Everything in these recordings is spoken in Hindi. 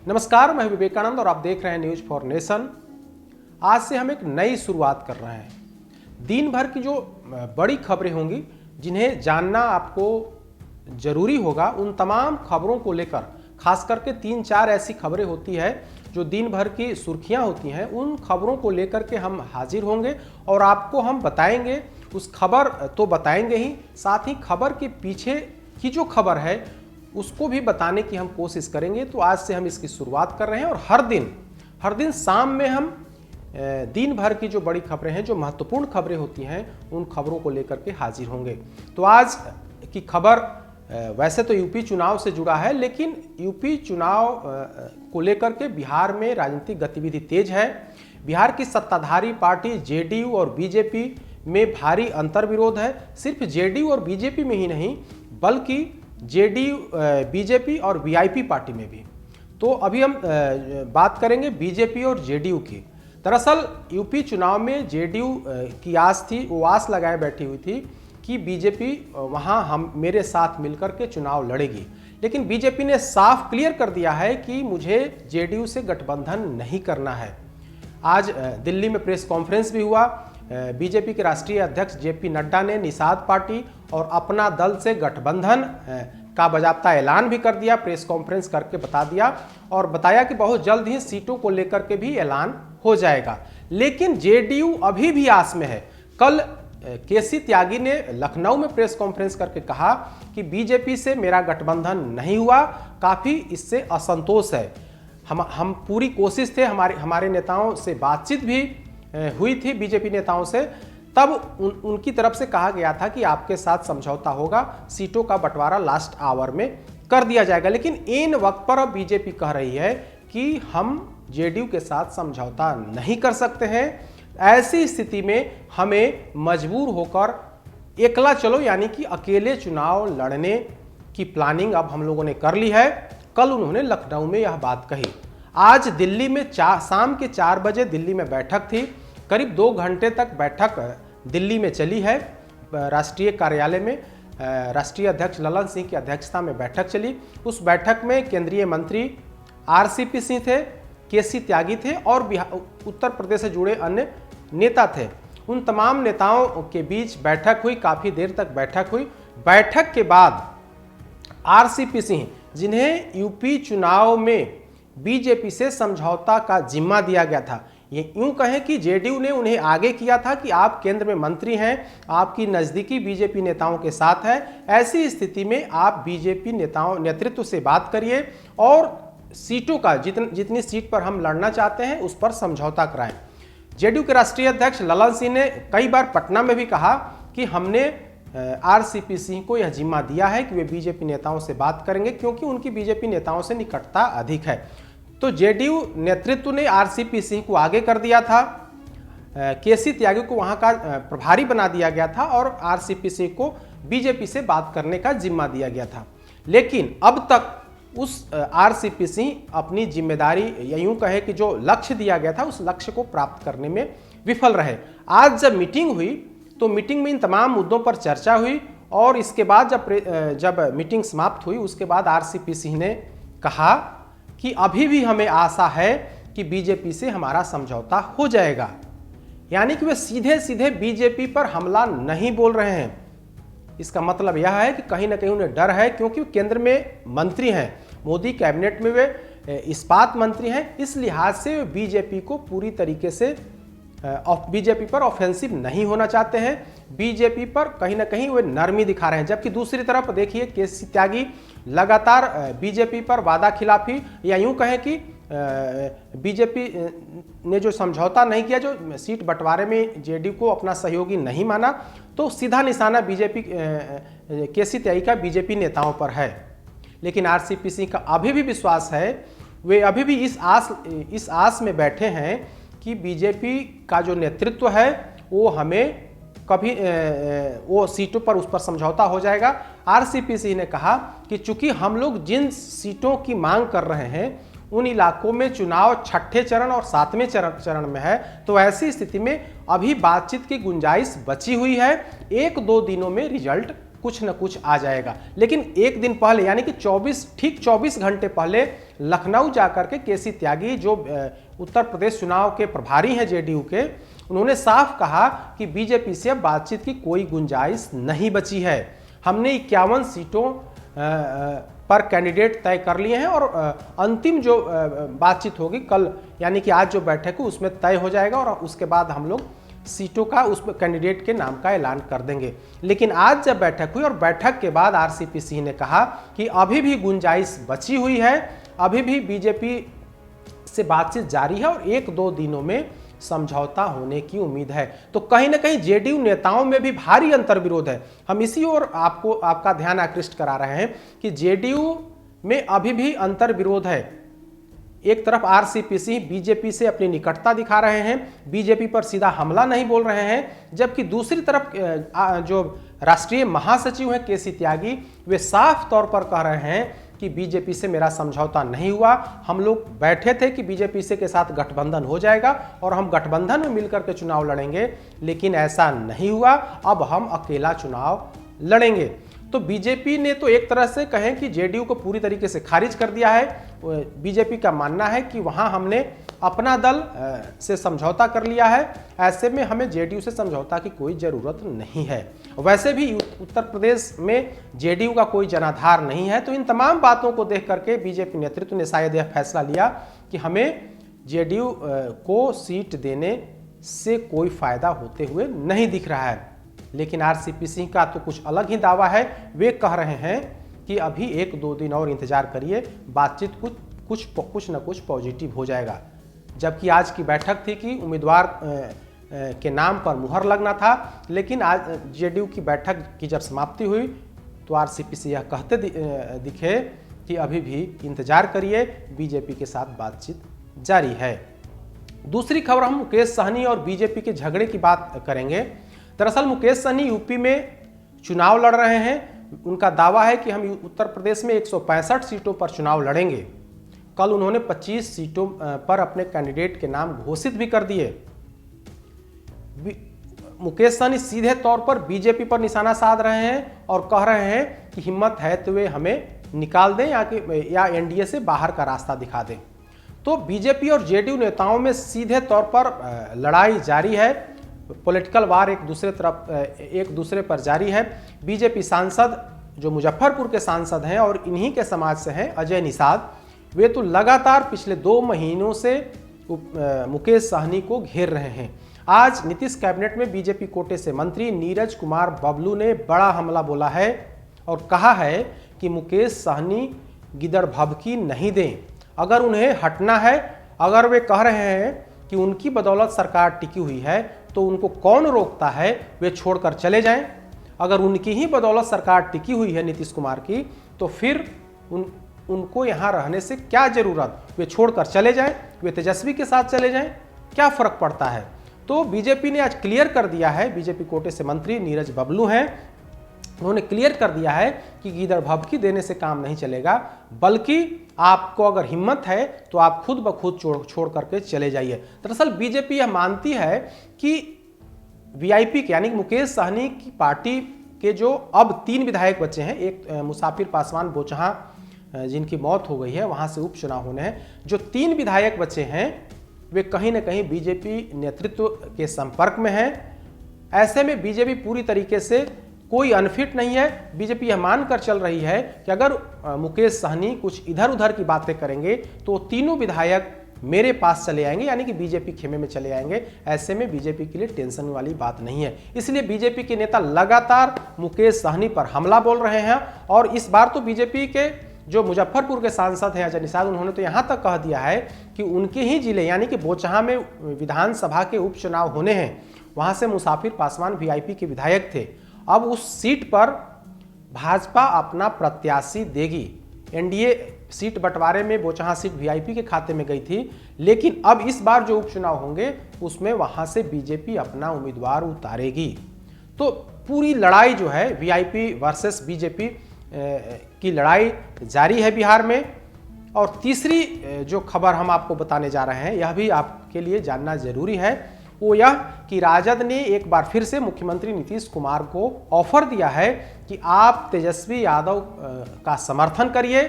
नमस्कार, मैं विवेकानंद और आप देख रहे हैं न्यूज फॉर नेशन। आज से हम एक नई शुरुआत कर रहे हैं। दिन भर की जो बड़ी खबरें होंगी जिन्हें जानना आपको जरूरी होगा, उन तमाम खबरों को लेकर खास करके 3-4 ऐसी खबरें होती है जो दिन भर की सुर्खियां होती हैं। उन खबरों को लेकर के हम हाजिर होंगे और आपको हम बताएंगे। उस खबर तो बताएंगे ही, साथ ही खबर के पीछे की जो खबर है उसको भी बताने की हम कोशिश करेंगे। तो आज से हम इसकी शुरुआत कर रहे हैं और हर दिन शाम में हम दिन भर की जो बड़ी खबरें हैं, जो महत्वपूर्ण खबरें होती हैं, उन खबरों को लेकर के हाजिर होंगे। तो आज की खबर वैसे तो यूपी चुनाव से जुड़ा है, लेकिन यूपी चुनाव को लेकर के बिहार में राजनीतिक गतिविधि तेज है। बिहार की सत्ताधारी पार्टी जेडीयू और बीजेपी में भारी अंतर्विरोध है। सिर्फ जेडीयू और बीजेपी में ही नहीं, बल्कि जेडीयू, बीजेपी और वीआईपी पार्टी में भी। तो अभी हम बात करेंगे बीजेपी और जेडीयू की। दरअसल यूपी चुनाव में जेडीयू की आस थी, वो आस लगाए बैठी हुई थी कि बीजेपी वहां हम मेरे साथ मिलकर के चुनाव लड़ेगी, लेकिन बीजेपी ने साफ क्लियर कर दिया है कि मुझे जेडीयू से गठबंधन नहीं करना है। आज दिल्ली में प्रेस कॉन्फ्रेंस भी हुआ। बीजेपी के राष्ट्रीय अध्यक्ष जेपी नड्डा ने निषाद पार्टी और अपना दल से गठबंधन का बाकायदा ऐलान भी कर दिया। प्रेस कॉन्फ्रेंस करके बता दिया और बताया कि बहुत जल्द ही सीटों को लेकर के भी ऐलान हो जाएगा। लेकिन जेडीयू अभी भी आस में है। कल केसी त्यागी ने लखनऊ में प्रेस कॉन्फ्रेंस करके कहा कि बीजेपी से मेरा गठबंधन नहीं हुआ, काफ़ी इससे असंतोष है। हम पूरी कोशिश थे, हमारे नेताओं से बातचीत भी हुई थी बीजेपी नेताओं से, तब उनकी तरफ से कहा गया था कि आपके साथ समझौता होगा, सीटों का बंटवारा लास्ट आवर में कर दिया जाएगा। लेकिन इन वक्त पर अब बीजेपी कह रही है कि हम जेडीयू के साथ समझौता नहीं कर सकते हैं। ऐसी स्थिति में हमें मजबूर होकर एकला चलो, यानी कि अकेले चुनाव लड़ने की प्लानिंग अब हम लोगों ने कर ली है। कल उन्होंने लखनऊ में यह बात कही। आज दिल्ली में शाम के 4 बजे दिल्ली में बैठक थी। करीब 2 घंटे तक बैठक दिल्ली में चली है। राष्ट्रीय कार्यालय में राष्ट्रीय अध्यक्ष ललन सिंह की अध्यक्षता में बैठक चली। उस बैठक में केंद्रीय मंत्री आरसीपी सिंह थे, केसी त्यागी थे और उत्तर प्रदेश से जुड़े अन्य नेता थे। उन तमाम नेताओं के बीच बैठक हुई, काफ़ी देर तक बैठक हुई। बैठक के बाद आरसीपी सिंह, जिन्हें यूपी चुनाव में बीजेपी से समझौता का जिम्मा दिया गया था, ये यूं कहें कि जेडीयू ने उन्हें आगे किया था कि आप केंद्र में मंत्री हैं, आपकी नज़दीकी बीजेपी नेताओं के साथ है, ऐसी स्थिति में आप बीजेपी नेतृत्व से बात करिए और सीटों का जितनी सीट पर हम लड़ना चाहते हैं उस पर समझौता कराएं। जेडीयू के राष्ट्रीय अध्यक्ष ललन सिंह ने कई बार पटना में भी कहा कि हमने आरसीपी सिंह को यह जिम्मा दिया है कि वे बीजेपी नेताओं से बात करेंगे, क्योंकि उनकी बीजेपी नेताओं से निकटता अधिक है। तो जेडीयू नेतृत्व ने आरसीपी सिंह को आगे कर दिया था, केसी त्यागी को वहां का प्रभारी बना दिया गया था और आरसीपी सिंह को बीजेपी से बात करने का जिम्मा दिया गया था। लेकिन अब तक उस आरसीपी सिंह अपनी जिम्मेदारी, या यूं कहे कि जो लक्ष्य दिया गया था उस लक्ष्य को प्राप्त करने में विफल रहे। आज जब मीटिंग हुई तो मीटिंग में इन तमाम मुद्दों पर चर्चा हुई और इसके बाद जब मीटिंग समाप्त हुई उसके बाद आरसीपी सिंह ने कहा कि अभी भी हमें आशा है कि बीजेपी से हमारा समझौता हो जाएगा। यानी कि वे सीधे सीधे बीजेपी पर हमला नहीं बोल रहे हैं। इसका मतलब यह है कि कहीं ना कहीं उन्हें डर है, क्योंकि केंद्र में मंत्री हैं, मोदी कैबिनेट में वे इस्पात मंत्री हैं। इस लिहाज से वे बीजेपी को पूरी तरीके से बीजेपी पर ऑफेंसिव नहीं होना चाहते हैं। बीजेपी पर कहीं ना कहीं वे नरमी दिखा रहे हैं। जबकि दूसरी तरफ देखिए, केसी त्यागी लगातार बीजेपी पर वादा खिलाफी, या यूं कहें कि बीजेपी ने जो समझौता नहीं किया, जो सीट बंटवारे में जेडीयू को अपना सहयोगी नहीं माना, तो सीधा निशाना बीजेपी केसी त्यागी का बीजेपी नेताओं पर है। लेकिन आरसीपी सिंह का अभी भी विश्वास है, वे अभी भी इस आस में बैठे हैं कि बीजेपी का जो नेतृत्व है वो हमें कभी वो सीटों पर उस पर समझौता हो जाएगा। आरसीपी सिंह ने कहा कि चूंकि हम लोग जिन सीटों की मांग कर रहे हैं उन इलाकों में चुनाव 6ठे चरण और 7वें चरण में है, तो ऐसी स्थिति में अभी बातचीत की गुंजाइश बची हुई है। 1-2 दिनों में रिजल्ट कुछ न कुछ आ जाएगा। लेकिन एक दिन पहले यानी कि 24 घंटे पहले लखनऊ जाकर के केसी त्यागी जो उत्तर प्रदेश चुनाव के प्रभारी हैं जेडीयू के, उन्होंने साफ कहा कि बीजेपी से अब बातचीत की कोई गुंजाइश नहीं बची है। हमने 51 सीटों पर कैंडिडेट तय कर लिए हैं और अंतिम जो बातचीत होगी कल यानी कि आज जो बैठक है उसमें तय हो जाएगा और उसके बाद हम लोग सीटों का उस कैंडिडेट के नाम का ऐलान कर देंगे। लेकिन आज जब बैठक हुई और बैठक के बाद आरसीपी सिंह ने कहा कि अभी भी गुंजाइश बची हुई है, अभी भी बीजेपी से बातचीत जारी है और 1-2 दिनों में समझौता होने की उम्मीद है। तो कहीं ना कहीं जेडीयू नेताओं में भी भारी अंतर्विरोध है। हम इसी ओर आपका ध्यान आकृष्ट करा रहे हैं कि जेडीयू में अभी भी अंतर्विरोध है। एक तरफ आरसीपी सिंह बीजेपी से अपनी निकटता दिखा रहे हैं, बीजेपी पर सीधा हमला नहीं बोल रहे हैं, जबकि दूसरी तरफ जो राष्ट्रीय महासचिव हैं केसी त्यागी, वे साफ तौर पर कह रहे हैं कि बीजेपी से मेरा समझौता नहीं हुआ। हम लोग बैठे थे कि बीजेपी से के साथ गठबंधन हो जाएगा और हम गठबंधन में मिलकर के चुनाव लड़ेंगे, लेकिन ऐसा नहीं हुआ। अब हम अकेला चुनाव लड़ेंगे। तो बीजेपी ने तो एक तरह से कहें कि जेडीयू को पूरी तरीके से खारिज कर दिया है। बीजेपी का मानना है कि वहां हमने अपना दल से समझौता कर लिया है, ऐसे में हमें जेडीयू से समझौता की कोई ज़रूरत नहीं है। वैसे भी उत्तर प्रदेश में जेडीयू का कोई जनाधार नहीं है। तो इन तमाम बातों को देख करके बीजेपी नेतृत्व ने शायद यह फैसला लिया कि हमें जेडीयू को सीट देने से कोई फायदा होते हुए नहीं दिख रहा है। लेकिन आरसीपी सिंह का तो कुछ अलग ही दावा है। वे कह रहे हैं कि अभी 1-2 दिन और इंतजार करिए, बातचीत कुछ न कुछ पॉजिटिव हो जाएगा। जबकि आज की बैठक थी कि उम्मीदवार के नाम पर मुहर लगना था, लेकिन आज जेडीयू की बैठक की जब समाप्ति हुई तो आरसीपी से यह कहते दिखे कि अभी भी इंतजार करिए, बीजेपी के साथ बातचीत जारी है। दूसरी खबर हम मुकेश सहनी और बीजेपी के झगड़े की बात करेंगे। दरअसल मुकेश सहनी यूपी में चुनाव लड़ रहे हैं। उनका दावा है कि हम उत्तर प्रदेश में 165 सीटों पर चुनाव लड़ेंगे। कल उन्होंने 25 सीटों पर अपने कैंडिडेट के नाम घोषित भी कर दिए। मुकेश सहनी सीधे तौर पर बीजेपी पर निशाना साध रहे हैं और कह रहे हैं कि हिम्मत है तो वे हमें निकाल दें या एनडीए से बाहर का रास्ता दिखा दें। तो बीजेपी और जेडीयू नेताओं में सीधे तौर पर लड़ाई जारी है। पॉलिटिकल वार एक दूसरे पर जारी है। बीजेपी सांसद जो मुजफ्फरपुर के सांसद हैं और इन्हीं के समाज से हैं, अजय निषाद, वे तो लगातार पिछले 2 महीनों से मुकेश सहनी को घेर रहे हैं। आज नीतीश कैबिनेट में बीजेपी कोटे से मंत्री नीरज कुमार बबलू ने बड़ा हमला बोला है और कहा है कि मुकेश सहनी गिदड़ भभकी नहीं दें। अगर उन्हें हटना है, अगर वे कह रहे हैं कि उनकी बदौलत सरकार टिकी हुई है, तो उनको कौन रोकता है, वे छोड़कर चले जाएं। अगर उनकी ही बदौलत सरकार टिकी हुई है नीतीश कुमार की, तो फिर उनको यहाँ रहने से क्या जरूरत, वे छोड़कर चले जाएं, वे तेजस्वी के साथ चले जाएं, क्या फर्क पड़ता है। तो बीजेपी ने आज क्लियर कर दिया है, बीजेपी कोटे से मंत्री नीरज बबलू हैं, उन्होंने क्लियर कर दिया है कि गिदड़ भभकी देने से काम नहीं चलेगा, बल्कि आपको अगर हिम्मत है तो आप खुद ब खुद छोड़ करके चले जाइए। दरअसल बीजेपी यह मानती है कि वीआईपी के यानी मुकेश सहनी की पार्टी के जो अब 3 विधायक बचे हैं, एक मुसाफिर पासवान बोचहां जिनकी मौत हो गई है, वहां से उपचुनाव होने हैं, जो 3 विधायक बचे हैं वे कहीं ना कहीं बीजेपी नेतृत्व के संपर्क में हैं। ऐसे में बीजेपी पूरी तरीके से कोई अनफिट नहीं है। बीजेपी यह मानकर चल रही है कि अगर मुकेश सहनी कुछ इधर उधर की बातें करेंगे तो तीनों विधायक मेरे पास चले आएंगे, यानी कि बीजेपी खेमे में चले आएंगे। ऐसे में बीजेपी के लिए टेंशन वाली बात नहीं है। इसलिए बीजेपी के नेता लगातार मुकेश सहनी पर हमला बोल रहे हैं और इस बार तो बीजेपी के जो मुजफ्फरपुर के सांसद हैं अजय निषाद, उन्होंने तो यहाँ तक कह दिया है कि उनके ही जिले यानी कि बोचहां में विधानसभा के उपचुनाव होने हैं, वहां से मुसाफिर पासवान वीआईपी के विधायक थे। अब उस सीट पर भाजपा अपना प्रत्याशी देगी। एनडीए सीट बंटवारे में बोचहां सीट वीआईपी के खाते में गई थी, लेकिन अब इस बार जो उपचुनाव होंगे उसमें वहां से बीजेपी अपना उम्मीदवार उतारेगी। तो पूरी लड़ाई जो है वीआईपी वर्सेस बीजेपी की लड़ाई जारी है बिहार में। और तीसरी जो खबर हम आपको बताने जा रहे हैं, यह भी आपके लिए जानना जरूरी है, वो यह कि राजद ने एक बार फिर से मुख्यमंत्री नीतीश कुमार को ऑफर दिया है कि आप तेजस्वी यादव का समर्थन करिए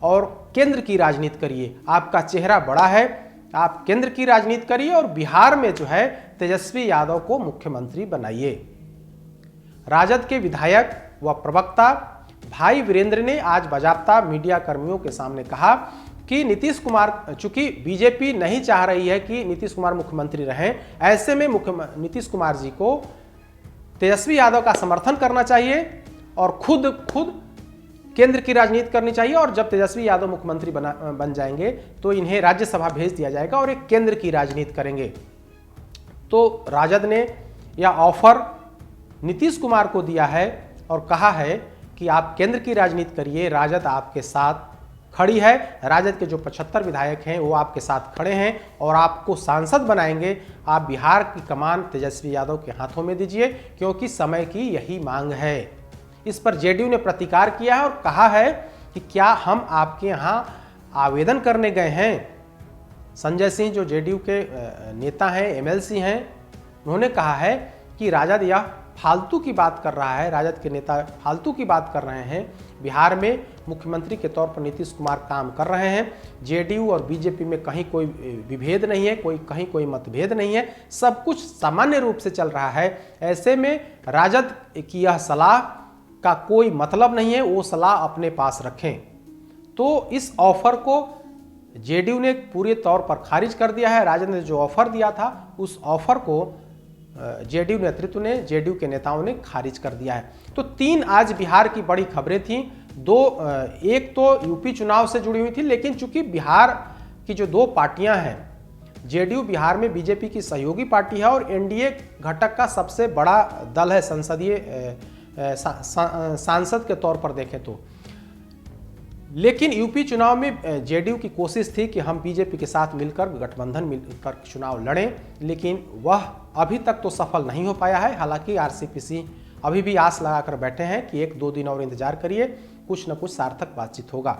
और केंद्र की राजनीति करिए। आपका चेहरा बड़ा है, आप केंद्र की राजनीति करिए और बिहार में जो है तेजस्वी यादव को मुख्यमंत्री बनाइए। राजद के विधायक व प्रवक्ता भाई वीरेंद्र ने आज बाजाप्ता मीडिया कर्मियों के सामने कहा कि नीतीश कुमार, चूंकि बीजेपी नहीं चाह रही है कि नीतीश कुमार मुख्यमंत्री रहें, ऐसे में नीतीश कुमार जी को तेजस्वी यादव का समर्थन करना चाहिए और खुद केंद्र की राजनीति करनी चाहिए। और जब तेजस्वी यादव मुख्यमंत्री बन जाएंगे तो इन्हें राज्यसभा भेज दिया जाएगा और एक केंद्र की राजनीति करेंगे। तो राजद ने यह ऑफर नीतीश कुमार को दिया है और कहा है कि आप केंद्र की राजनीति करिए, राजद आपके साथ खड़ी है। राजद के जो 75 विधायक हैं वो आपके साथ खड़े हैं और आपको सांसद बनाएंगे। आप बिहार की कमान तेजस्वी यादव के हाथों में दीजिए, क्योंकि समय की यही मांग है। इस पर जेडीयू ने प्रतिकार किया है और कहा है कि क्या हम आपके यहाँ आवेदन करने गए हैं। संजय सिंह जो जेडीयू के नेता हैं, एमएलसी हैं, उन्होंने कहा है कि राजद यह फालतू की बात कर रहा है, राजद के नेता फालतू की बात कर रहे हैं। बिहार में मुख्यमंत्री के तौर पर नीतीश कुमार काम कर रहे हैं। जेडीयू और बीजेपी में कहीं कोई विभेद नहीं है, कहीं कोई मतभेद नहीं है, सब कुछ सामान्य रूप से चल रहा है। ऐसे में राजद की यह सलाह का कोई मतलब नहीं है, वो सलाह अपने पास रखें। तो इस ऑफर को जेडीयू ने पूरे तौर पर खारिज कर दिया है। राजद ने जो ऑफर दिया था उस ऑफर को जेडीयू नेतृत्व ने, जेडीयू के नेताओं ने खारिज कर दिया है। तो 3 आज बिहार की बड़ी खबरें थीं। एक तो यूपी चुनाव से जुड़ी हुई थी, लेकिन चूंकि बिहार की जो 2 पार्टियां हैं, जेडीयू बिहार में बीजेपी की सहयोगी पार्टी है और एनडीए घटक का सबसे बड़ा दल है संसदीय सांसद के तौर पर देखें तो। लेकिन यूपी चुनाव में जेडीयू की कोशिश थी कि हम बीजेपी के साथ मिलकर, गठबंधन मिलकर चुनाव लड़ें, लेकिन वह अभी तक तो सफल नहीं हो पाया है। हालांकि आरसीपीसी अभी भी आस लगाकर बैठे हैं कि 1-2 दिन और इंतजार करिए, कुछ न कुछ सार्थक बातचीत होगा।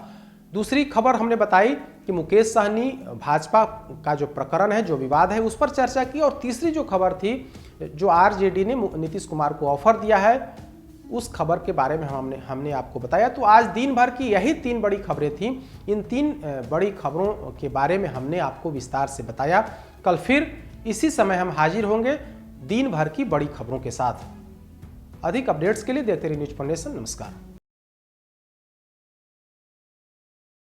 दूसरी खबर हमने बताई कि मुकेश सहनी भाजपा का जो प्रकरण है, जो विवाद है, उस पर चर्चा की। और तीसरी जो खबर थी, जो आरजेडी ने नीतीश कुमार को ऑफर दिया है, उस खबर के बारे में हमने आपको बताया। तो आज दिन भर की यही 3 बड़ी खबरें थीं। इन 3 बड़ी खबरों के बारे में हमने आपको विस्तार से बताया। कल फिर इसी समय हम हाजिर होंगे दिन भर की बड़ी खबरों के साथ। अधिक अपडेट्स के लिए देखते रहिए न्यूज़ फॉर नेशन। नमस्कार।